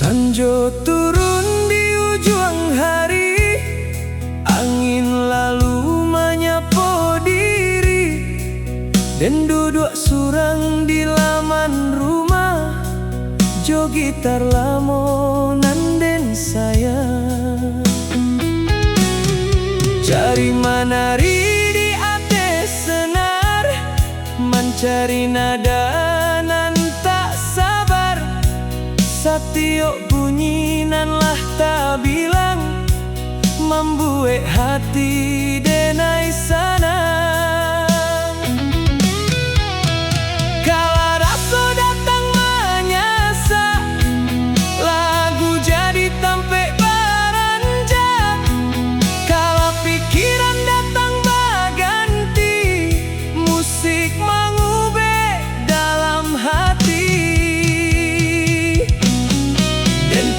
Sanjo turun di ujung hari, angin lalu menyapu diri, dan duduk surang di laman rumah, jo gitar lamonan den sayang. Cari manari di atas senar, mencari nada nan tak sabar. Satiok bunyi nan lah tak bilang, membuat hati denai sanang. Kala rasa datang menyasa, lagu jadi tampek beranjak. Kala pikiran datang berganti, musik mengubah dalam hati.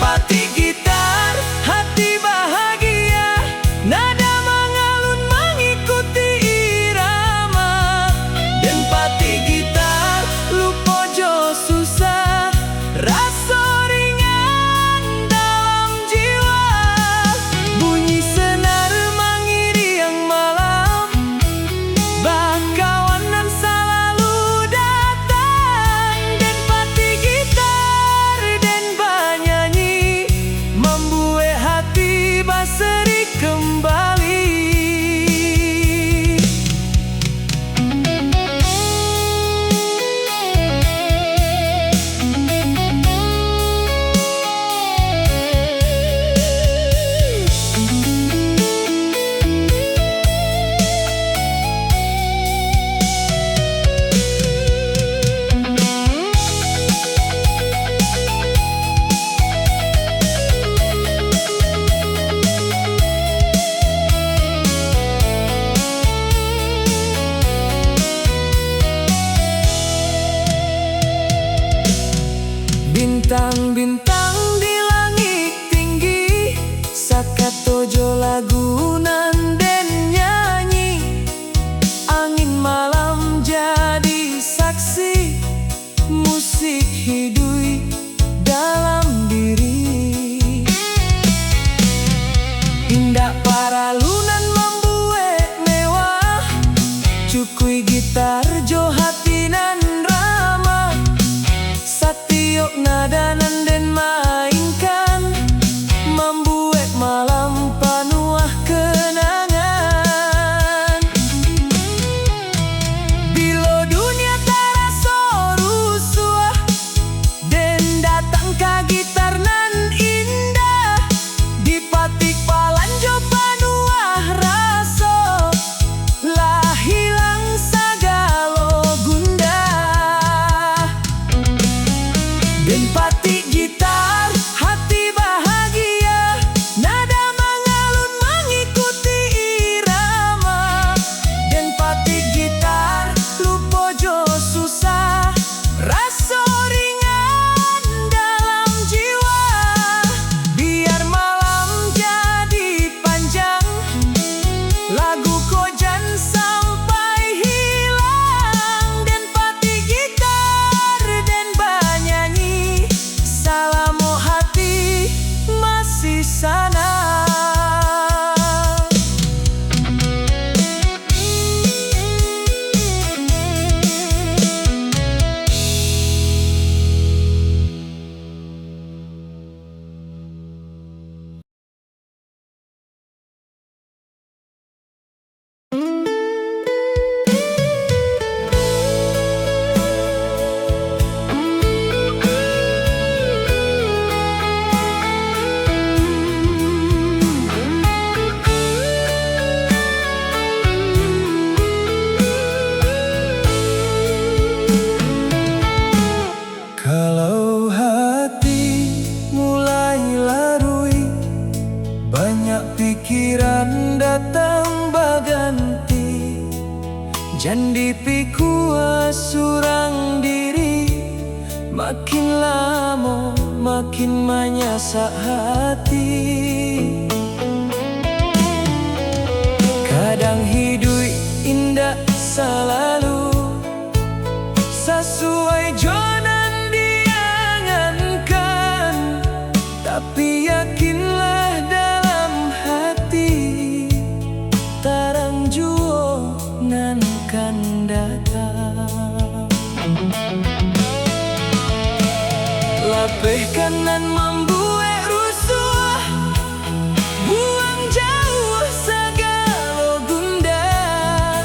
Pati gitar, hati bahagia, nada mengalun mengikuti irama. Dan pati gitar, lupa jo susah, rasa ringan dalam jiwa. Bunyi senar mengiriang malam, bakawanan selalu datang. Dan pati gitar dan bernyanyi, membuat hati berseri kembali. Bintang-bintang di langit tinggi, sakatojo lagu nan den nyanyi. Angin malam jadi saksi, musik hidup dalam diri. Indah para lunan membuat mewah, cukui gitar jo hati nan ramah. Satiok nada nan den banyak pikiran datang baganti, jandi pikua surang diri. Makin lama makin manyasak hati. Kadang hidup indah selalu sesuai jonan diangankan, tapi yakinlah dalam hati tarang juo nan kan datang. Lapeh kanan membuat rusuh, buang jauh segala gundah.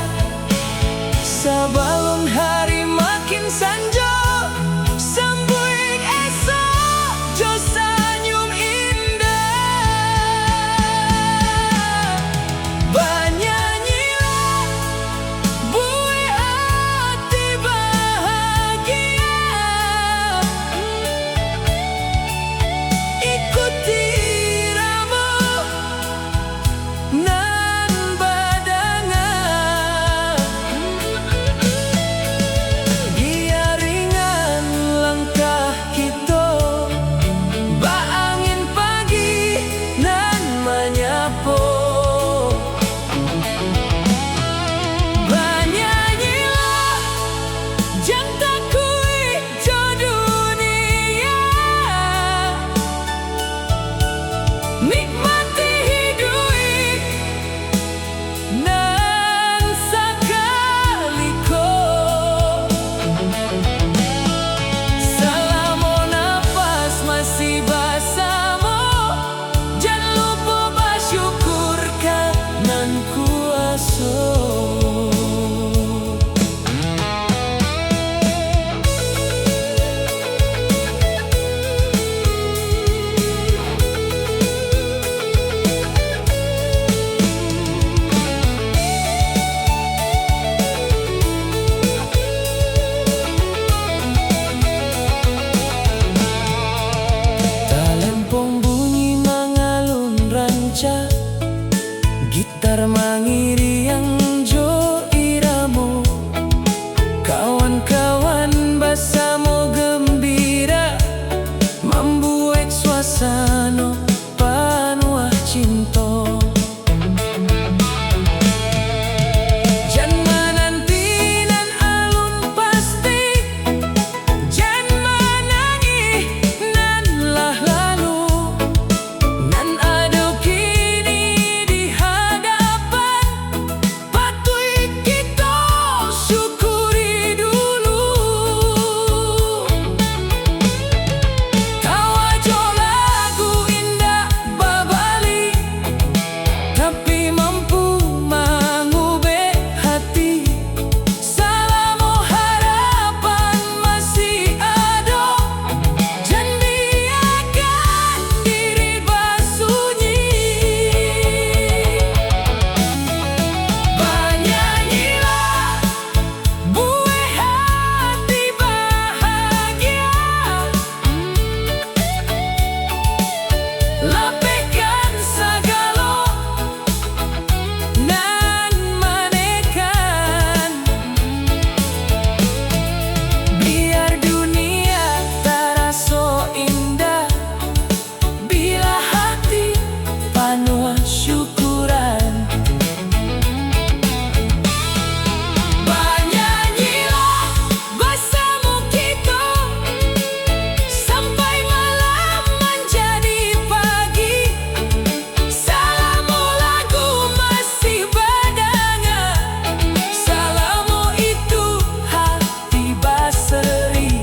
Sabalun hari makin sanjo, sambuing esok jo senyum indah. Bernyanyilah buai hati bahagia, ikuti irama nan badangan. Biar ringan langkah kita, baangin pagi nan menyapu. Bernyanyilah jang takui jo dunia, nikmati hidup nan sakaliko. Selama nafas masih bersama, jangan lupa bersyukur kanan kuasa. Talempong bunyi mengalun ranca, gitar mengiriang jo iramo. Kawan-kawan bersama gembira, membuat suasana penuh cinta. Jan menanti nan alun pasti, jan menangi nan lah lalu, nan ada kini di hadapan. Patut kita syukuri dulu. Tawa jo lagu indah babali, tapi mampu mengubah hati. Selama harapan masih ada, jangan biarkan diri bersunyi. Bernyanyilah buai hati bahagia, lapihkan segala nan menekan. Biar dunia terasa indah bila hati penuh syukuran. Bernyanyilah bersama kita sampai malam menjadi pagi. Selama lagu masih berdengar, selama itu hati berseri.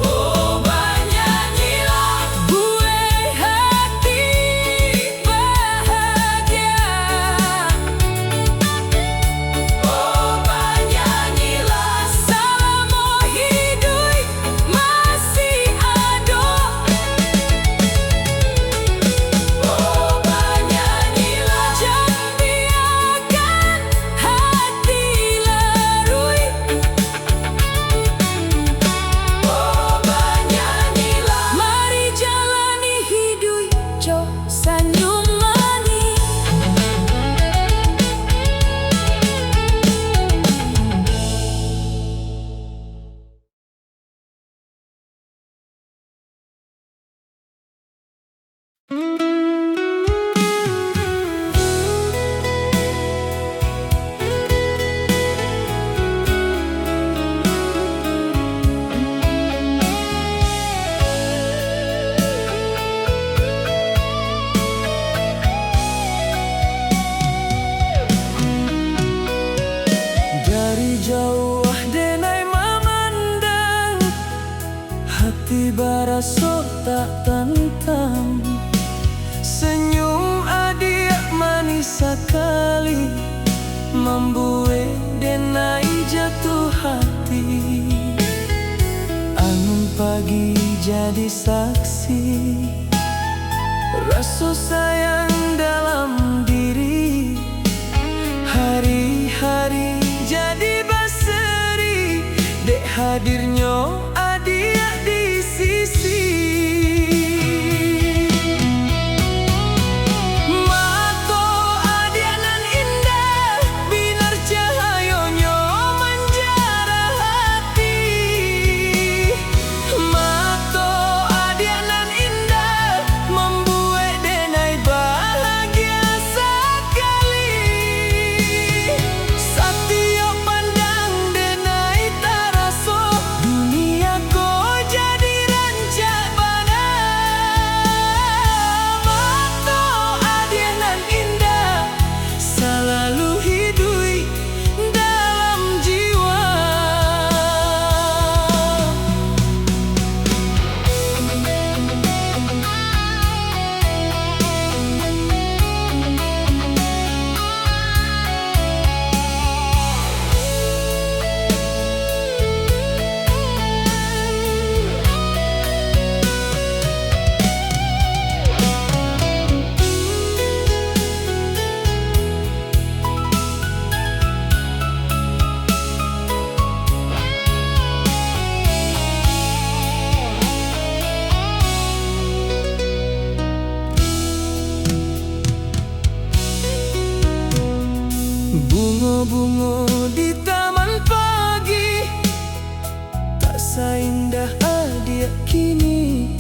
Oh, bernyanyilah buai hati bahagia. membuat denai jatuh hati. Angin pagi jadi saksi, rasa sayang dalam diri. Hari-hari jadi berseri, dek hadirnya adik di sisi. Mato adik nan indah, binar cahayanya menjarah hati. Mato adik nan indah, membuat denai bahagia sekali. Setiap pandang denai taraso, dunia ko jadi rancak bana. Mato adik nan indah, selalu hidup dalam jiwa. Bunga-bunga di taman pagi, tak seindah adik kini.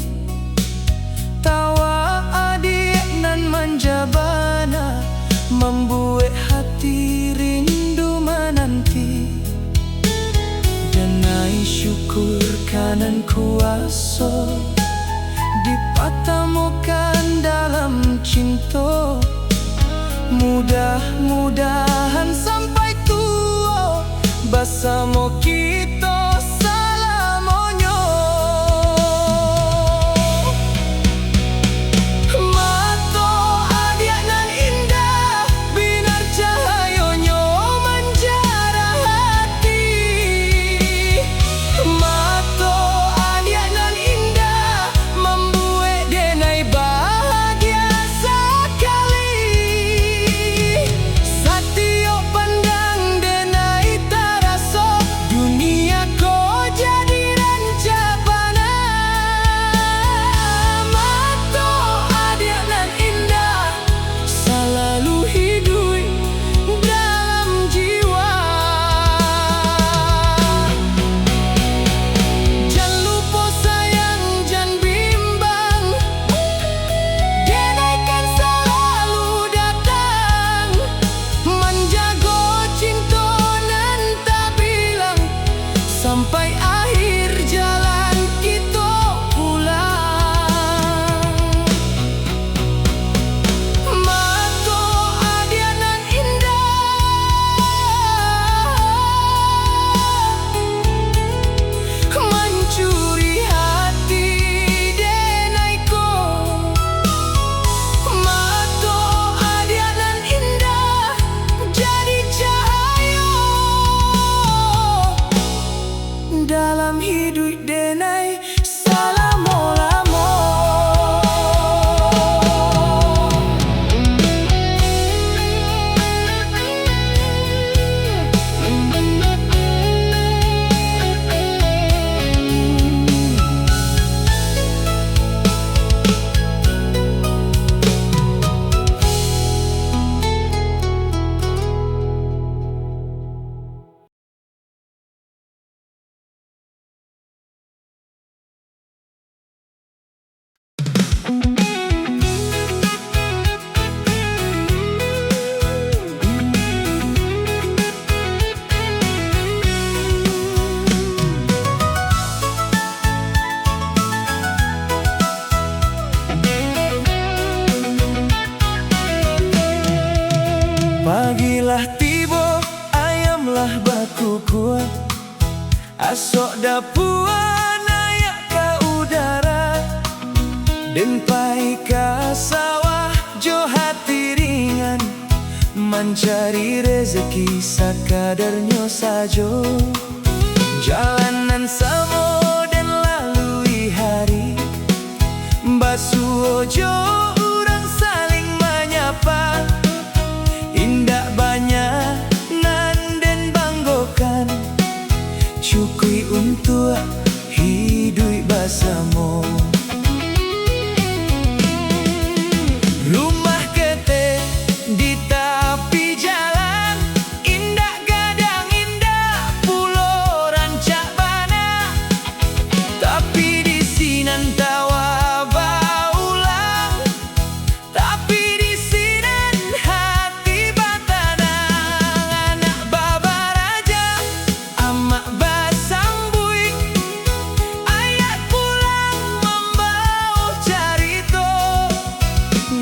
Tawa adik nan manja bana, membuat hati rindu menanti. Denai syukur kanan kuasa, dipertemukan dalam cinta. Mudah-mudahan sampai tua bersama kita selamanya. Mato adik nan indah, binar cahayanya menjarah hati. Mato adik nan indah, membuat denai bahagia sekali. Setiap pandang denai taraso, dunia ko jadi rancak bana. Mato adik nan indah, selalu hidup dalam jiwa. Jangan lupa sayang, jangan bimbang, denai kan selalu datang. Menjaga cinta nan tak bilang, sampai akhir jalan kita pulang. Mato adik nan indah, mencuri hati denai ko. Mato adik nan indah, jadi cahaya dalam hidup denai selama-lama. Pagilah tiba, ayamlah baku kuat, asok dapuan naik ke udara. Den pai ka sawah jo hati ringan, mencari rezeki sakadarnya sajo. Jalanan samo dan lalui hari, basuh ojo orang saling menyapa. Indah banyak nan dan banggokan, cukui untuk hidup bersama. Rumah kete di tepi jalan, indah gadang indah pulau rancak bana. Tapi di sinan tawa baulang, tapi di sinan hati batanang. Anak baba raja, amak basambui, ayat pulang membawa carito.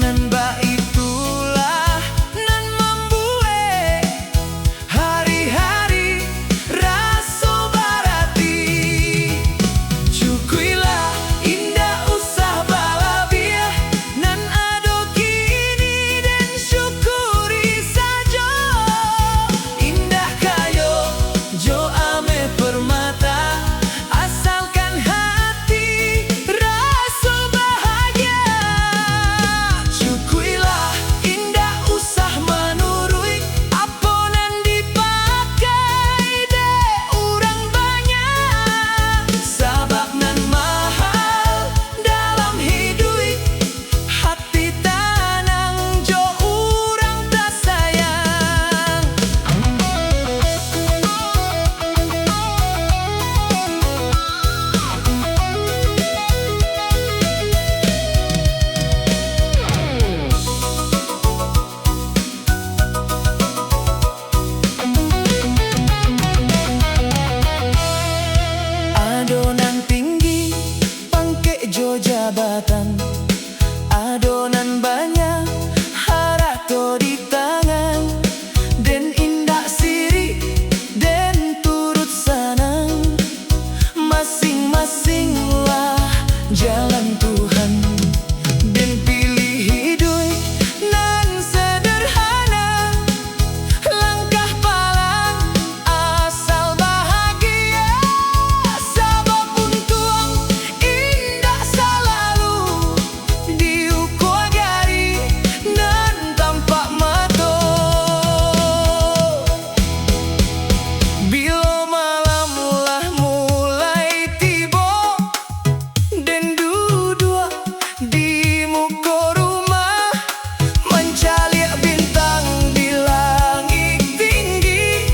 Nan ba itulah nan membuat hari-hari rasa barati. Cukuilah indah usah balabiah, nan ado kini dan syukuri saja. Indah kayo jo ame permata, asalkan hati rasa bahagia. Cukuilah indah usah menurui, apa nan dipakai de orang banyak. Sabab nan mahal dalam hidup, hati tanang jo orang tak sayang. Adonan tinggi pangke jo jabatan, adonan banyak harato di tangan. Den indah siri den turut sanang, masing-masing lah jalan Tuhan. Den pilih hidup nan sederhana, langkah palang asal bahagia. Sabab untung indah selalu diukur gari nan tampak mato. Bila malam lah mulai tiba, dan duduk di muka rumah, mencari bintang di langit tinggi.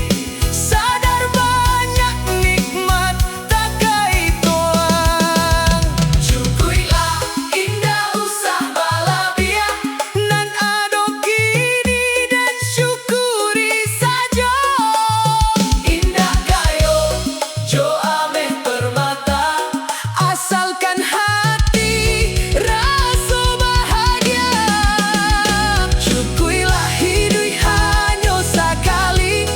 Sadar banyak nikmat tak kaituan. Cukuilah indah usah balabiah, nan ado kini dan syukuri saja. Indah kayo jo ame permata, asalkan hati rasa bahagia. Cukuilah hidup hanya sekali,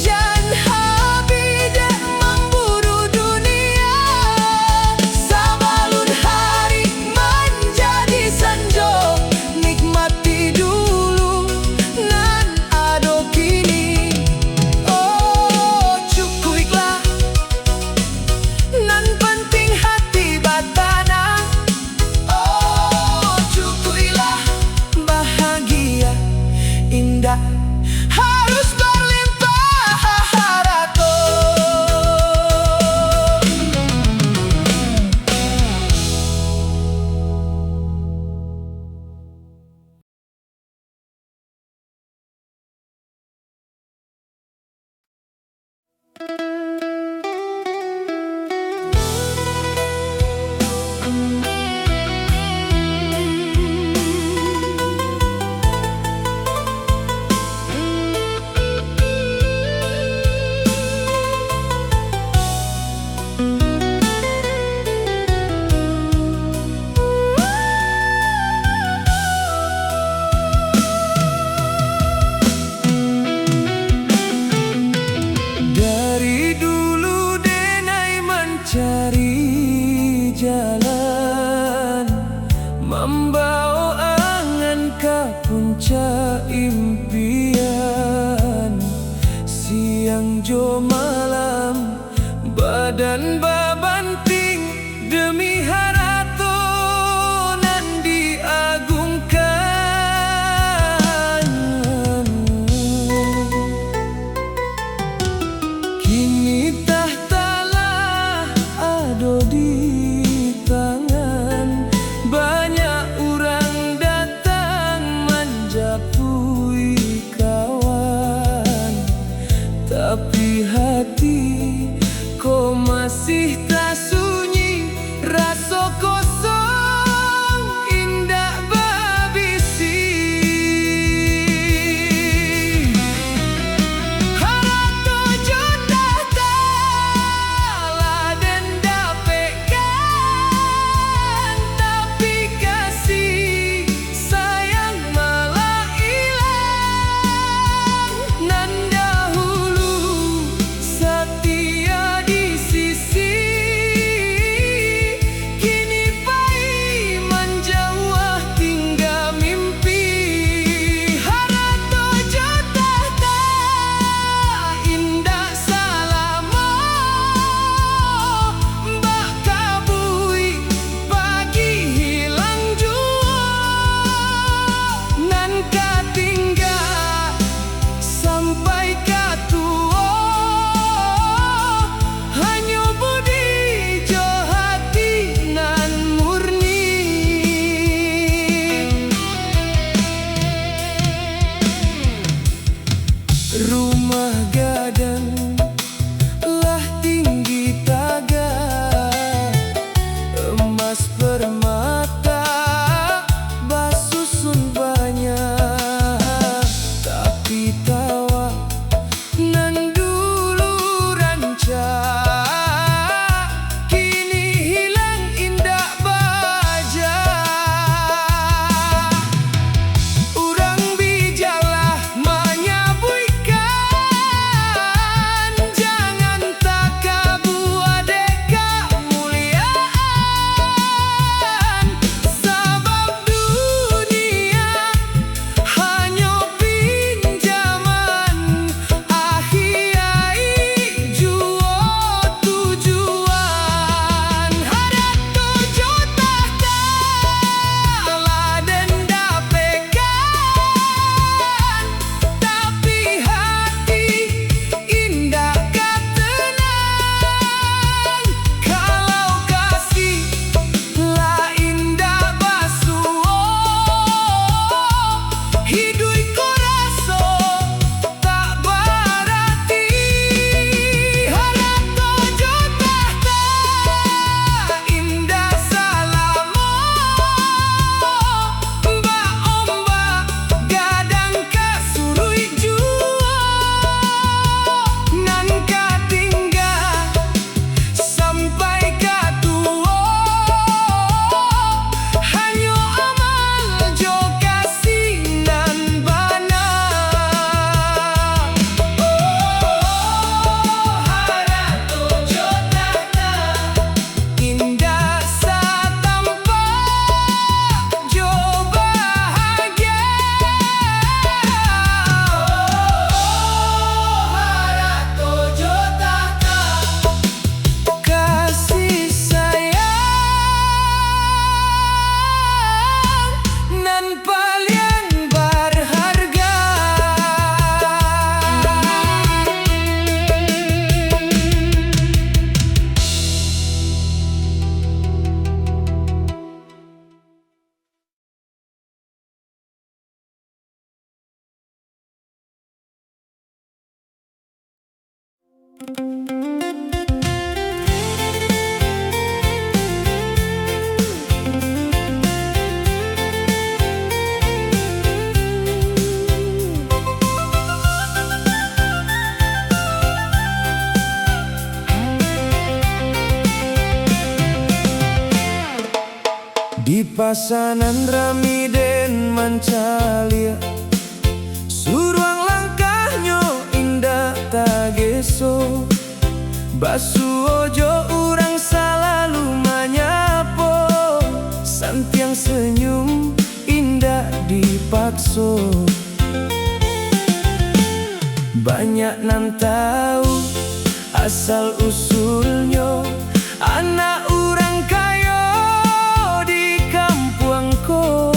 jangan habis dek memburu dunia. Sabalun hari menjadi senja, nikmati dulu nan ado kini. Oh cukuilah nan penting hati batana. Oh cukuilah bahagia indah harus berlimpah harata. Rumah gadang lah tinggi tagah, emas permata basusun banyak. Tapi tawa nan dulu rancak, kini hilang indah baja. Urang bijalah menyabuikan, jangan takabu adeka muliaan. Sabab dunia hanya pinjaman, akhirai jua tujuan. Ada 7 tahta lah denda pekan, tapi hati indah katenang. Kalau kasih lah indah basuo, hidui ko raso tak berarti. Harap 7 tahta indah salamo, mbak ombak gadang kasurui jua, nan katinggal sampai katuo. Hanya amal jo kasih nan bana. Harap 7 tahta indah satampa jo bahagia. Harap 7 tahta kasih sayang nan paling berharga. Di pasanan rami den mancalia, suruang langkahnya indah tageso. Basuo jo urang selalu menyapo, santiang senyum indah dipakso. Banyak nan tahu asal usulnya, anak urang kayo di kampuangko.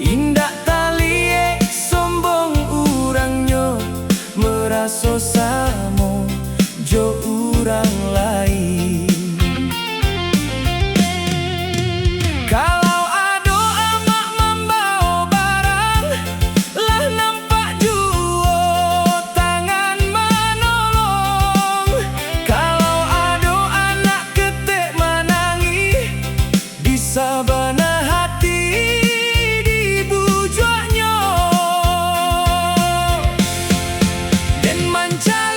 Indah talie sombong urangnya, meraso samo jo urang lain. Kalau ado amak membawa barang, lah nampak juo tangan menolong. Kalau ado anak ketek menangi, di sabana hati dibujuknya. Den manca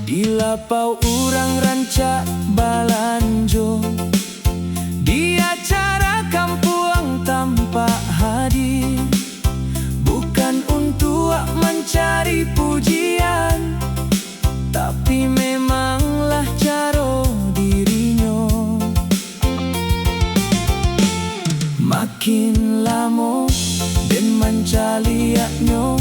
Di lapau urang rancak balanjo, di acara kampuang tanpa hadir. Bukan untuk mencari pujian, tapi memanglah caro dirinya. Makin lama den mencaliaknya,